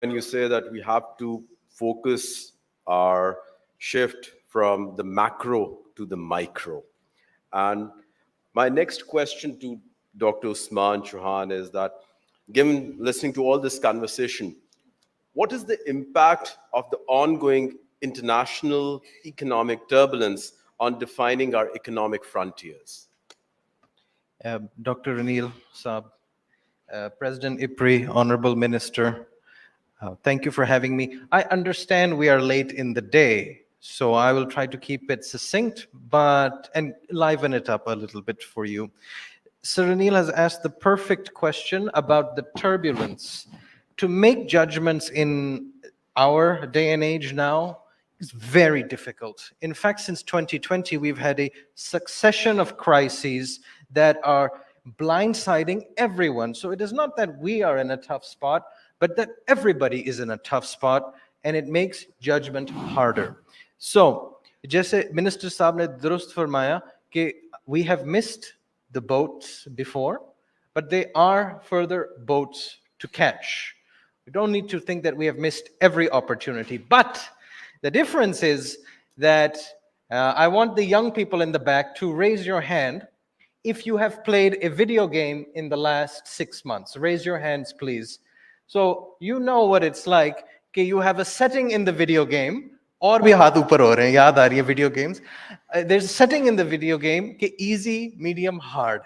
when you say that we have to focus our shift from the macro to the micro. And my next question to Dr. Usman Chohan is that, given listening to all this conversation, what is the impact of the ongoing international economic turbulence on defining our economic frontiers? Dr. Anil Saab, President IPRI, Honorable Minister, thank you for having me. I understand we are late in the day, so I will try to keep it succinct, and liven it up a little bit for you. Sir Anil has asked the perfect question about the turbulence. To make judgments in our day and age now is very difficult. In fact, since 2020, we've had a succession of crises that are blindsiding everyone. So it is not that we are in a tough spot, but that everybody is in a tough spot, and it makes judgment harder. So, जैसे Minister साहब ने दुरुस्त फरमाया कि we have missed the boats before, but there are further boats to catch. We don't need to think that we have missed every opportunity. But the difference is that I want the young people in the back to raise your hand if you have played a video game in the last 6 months. Raise your hands, please. So you know what it's like. Okay, you have a setting in the video game. और भी हाथ ऊपर हो रहे हैं, याद आ रही है video games. There's a setting in the video game, okay, easy, medium, hard.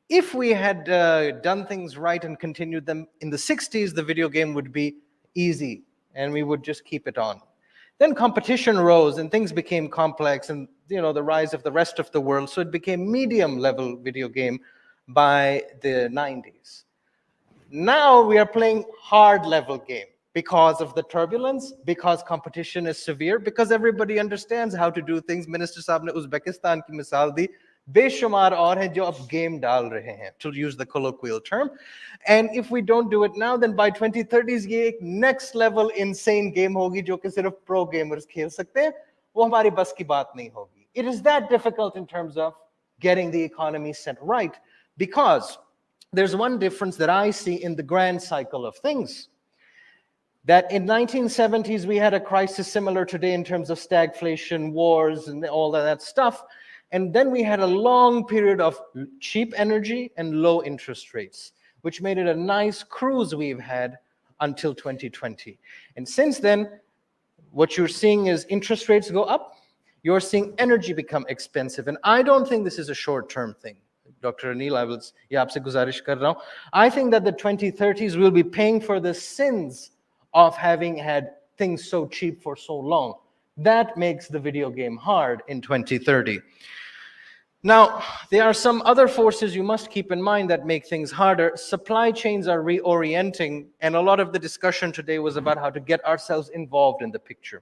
If we had done things right and continued them in the 60s, the video game would be easy and we would just keep it on. Then competition rose and things became complex, and the rise of the rest of the world. So it became medium level video game by the 90s. Now we are playing hard level game because of the turbulence, because competition is severe, because everybody understands how to do things. Minister Saab ne Uzbekistan ki misal di. बेशुमार और हैं जो अब game डाल रहे हैं, to use the colloquial term. And if we don't do it now, then by 2030s ये एक next level insane game होगी जो कि सिर्फ pro gamers खेल सकते हैं. वो हमारी बस की बात नहीं होगी. It is that difficult in terms of getting the economy set right, because there's one difference that I see in the grand cycle of things. That in 1970s we had a crisis similar today in terms of stagflation, wars, and all of that stuff. And then we had a long period of cheap energy and low interest rates, which made it a nice cruise we've had until 2020. And since then, what you're seeing is interest rates go up. You're seeing energy become expensive. And I don't think this is a short-term thing. Dr. Anil, I think that the 2030s will be paying for the sins of having had things so cheap for so long. That makes the video game hard in 2030. Now, there are some other forces you must keep in mind that make things harder. Supply chains are reorienting, and a lot of the discussion today was about how to get ourselves involved in the picture.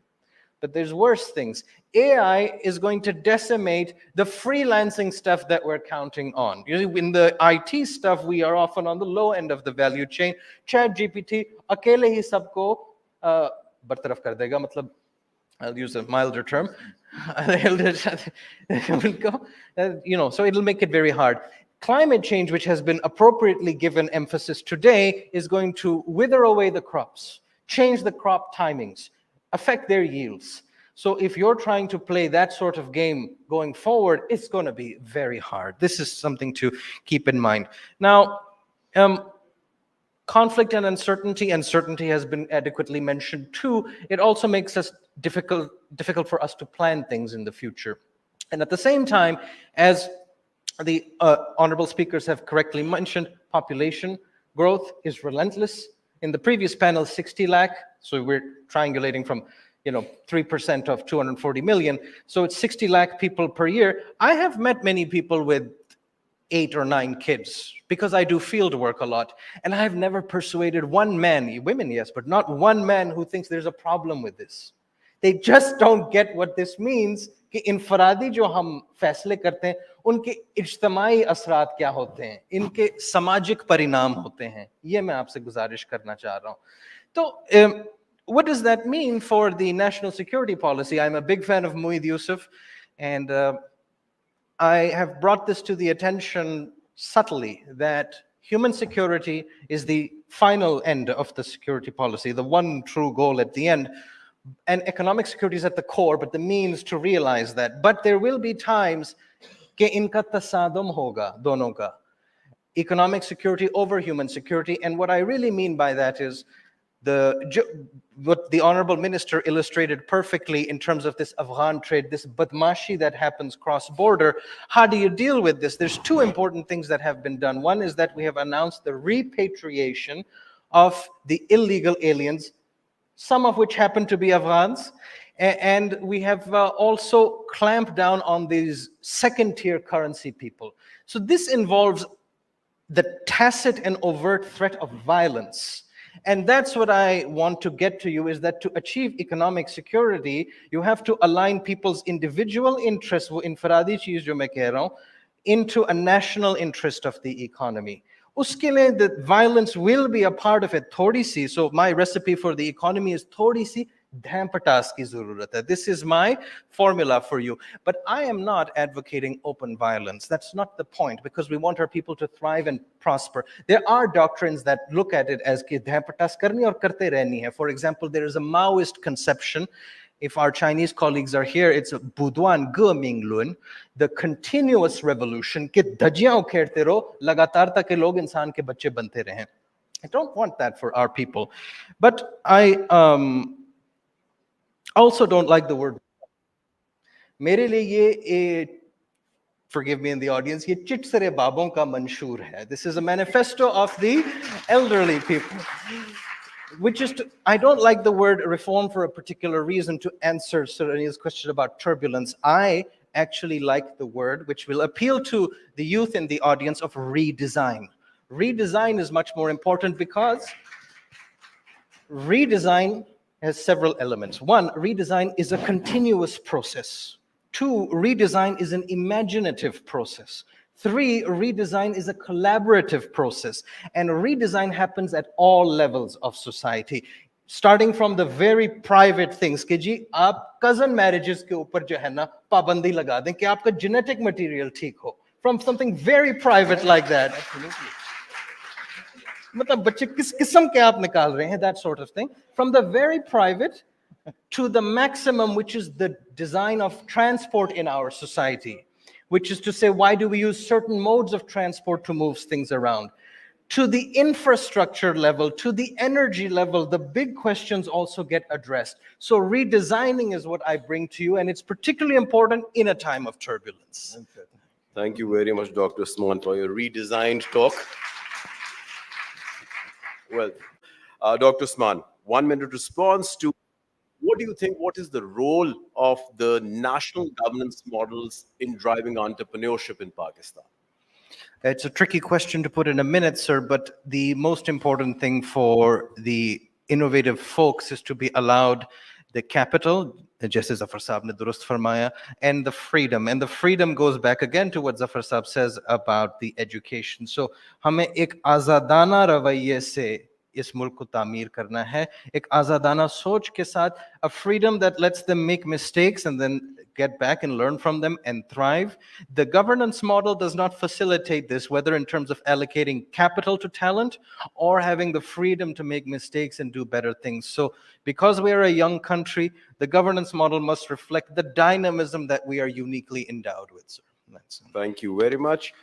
But there's worse things. AI is going to decimate the freelancing stuff that we're counting on. In the IT stuff, we are often on the low end of the value chain. ChatGPT अकेले ही सबको बरतरफ कर देगा, मतलब I'll use a milder term. So it'll make it very hard. Climate change, which has been appropriately given emphasis today, is going to wither away the crops, change the crop timings, affect their yields. So if you're trying to play that sort of game going forward, it's going to be very hard. This is something to keep in mind. Now, conflict and uncertainty has been adequately mentioned too. It also makes us difficult for us to plan things in the future. And at the same time, as the honorable speakers have correctly mentioned, population growth is relentless. In the previous panel, 60 lakh. So we're triangulating from 3% of 240 million. So it's 60 lakh people per year. I have met many people with 8 or 9 kids because I do field work a lot. And I have never persuaded one man, women yes, but not one man who thinks there's a problem with this. They just don't get what this means कि इनफरादी जो हम फैसले करते हैं उनके इज्तमाई असरात क्या होते हैं, इनके सामाजिक परिणाम होते हैं. ये मैं आपसे गुजारिश करना चाह रहा हूँ. तो what does that mean for the national security policy? I'm a big fan of Mueed Yusuf, and I have brought this to the attention subtly that human security is the final end of the security policy, the one true goal at the end. And economic security is at the core, but the means to realize that. But there will be times कि इनका तसादम होगा दोनों का, economic security over human security. And what I really mean by that is what the Honorable Minister illustrated perfectly in terms of this Afghan trade, this badmashi that happens cross-border. How do you deal with this? There's two important things that have been done. One is that we have announced the repatriation of the illegal aliens, some of which happen to be Afghans. And we have also clamped down on these second-tier currency people. So this involves the tacit and overt threat of violence. And that's what I want to get to you, is that to achieve economic security, you have to align people's individual interests, wo infradi cheez jo main keh raha hu, into a national interest of the economy. Uske liye the violence will be a part of it, thodi si. So my recipe for the economy is thodi si dhampatas ki zarurat hai. This is my formula for you. But I am not advocating open violence. That's not the point, because we want our people to thrive and prosper. There are doctrines that look at it as ki dhampatas karni aur karte rehni hai. For example, there is a Maoist conception. If our Chinese colleagues are here, it's Buduan Ge Minglun, the continuous revolution, कि धज्जियां उखेड़ते रहो लगातार ताकि लोग इंसान के बच्चे बनते रहें. I don't want that for our people. But I also don't like the word. मेरे लिए ये forgive me in the audience, ये चिटसरे बाबों का मंशूर है. This is a manifesto of the elderly people. Which is I don't like the word reform for a particular reason, to answer Sarani's question about turbulence. I actually like the word, which will appeal to the youth in the audience, of redesign. Redesign is much more important because redesign has several elements. One, redesign is a continuous process. Two, redesign is an imaginative process. Three, redesign is a collaborative process. And redesign happens at all levels of society, starting from the very private things. कि जी आप cousin marriages के ऊपर जो है ना पाबंदी लगा दें कि आपका genetic material ठीक हो. From something very private like that. मतलब बच्चे किस किस्म के आप निकाल रहे हैं, that sort of thing. From the very private to the maximum, which is the design of transport in our society. Which is to say, why do we use certain modes of transport to move things around? To the infrastructure level, to the energy level, the big questions also get addressed. So redesigning is what I bring to you, and it's particularly important in a time of turbulence. Thank you very much, Dr. Usman, for your redesigned talk. Well, Dr. Usman, 1 minute response to what do you think, what is the role of the national governance models in driving entrepreneurship in Pakistan? It's a tricky question to put in a minute, sir, but the most important thing for the innovative folks is to be allowed the capital, just as Zafar Saab ne durust farmaya, and the freedom. And the freedom goes back again to what Zafar Saab says about the education. So, हमें एक आज़ादाना रवैये से इस मुल्क को तामीर करना है, एक आज़ादाना सोच के साथ, a freedom that lets them make mistakes and then get back and learn from them and thrive. The governance model does not facilitate this, whether in terms of allocating capital to talent or having the freedom to make mistakes and do better things. So because we are a young country, the governance model must reflect the dynamism that we are uniquely endowed with, sir. Thank you very much.